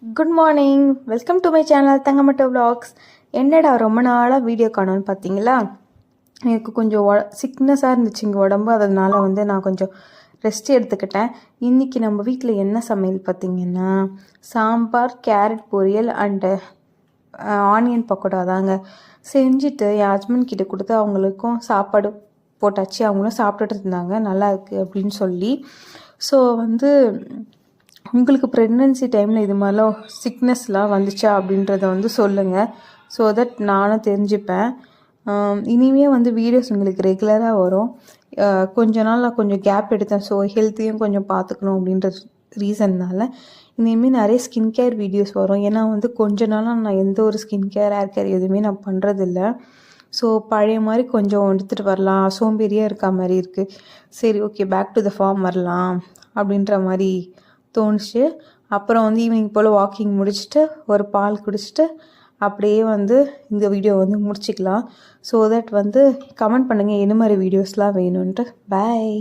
Good morning, welcome to my channel Thangamatta vlogs. என்னடா ரொம்ப நாளாக வீடியோ காணோன்னு பார்த்தீங்களா? எனக்கு கொஞ்சம் சிக்னஸாக இருந்துச்சு இங்கே உடம்பு. அதனால நான் கொஞ்சம் ரெஸ்ட் எடுத்துக்கிட்டேன். இன்றைக்கி நம்ம வீட்டில் என்ன சமையல் பார்த்தீங்கன்னா, சாம்பார், கேரட் பொரியல் அண்டு ஆனியன் பக்கோடா தாங்க செஞ்சுட்டு என் ஹஸ்பண்ட் கிட்ட கொடுத்து அவங்களுக்கும் சாப்பாடு போட்டாச்சு. அவங்களும் சாப்பிட்டுட்டு இருந்தாங்க நல்லா இருக்குது அப்படின்னு சொல்லி. ஸோ உங்களுக்கு ப்ரெக்னென்சி டைமில் இது மாதிரிலாம் சிக்னஸ்லாம் வந்துச்சா அப்படின்றத சொல்லுங்கள். ஸோ தட் நானும் தெரிஞ்சுப்பேன். இனிமே வீடியோஸ் உங்களுக்கு ரெகுலராக வரும். கொஞ்ச நாள் நான் கொஞ்சம் கேப் எடுத்தேன். ஸோ ஹெல்த்தையும் கொஞ்சம் பார்த்துக்கணும் அப்படின்ற ரீசன்னால் இனிமேல் நிறைய ஸ்கின் கேர் வீடியோஸ் வரும். ஏன்னா கொஞ்ச நாளாக நான் எந்த ஒரு ஸ்கின் கேர், ஹேர் கேர் எதுவுமே நான் பண்ணுறதில்ல. ஸோ பழைய மாதிரி கொஞ்சம் எடுத்துகிட்டு வரலாம், சோம்பேறியாக இருக்கா மாதிரி இருக்குது. சரி, okay, back to the form வரலாம் அப்படின்ற மாதிரி தோணுச்சு. அப்புறம் ஈவினிங் போல் வாக்கிங் முடிச்சுட்டு ஒரு பால் குடிச்சிட்டு அப்படியே இந்த வீடியோ முடிச்சிக்கலாம். ஸோ தட் கமெண்ட் பண்ணுங்கள் என்ன மாதிரி வீடியோஸ்லாம் வேணும்ன்ட்டு. பாய்.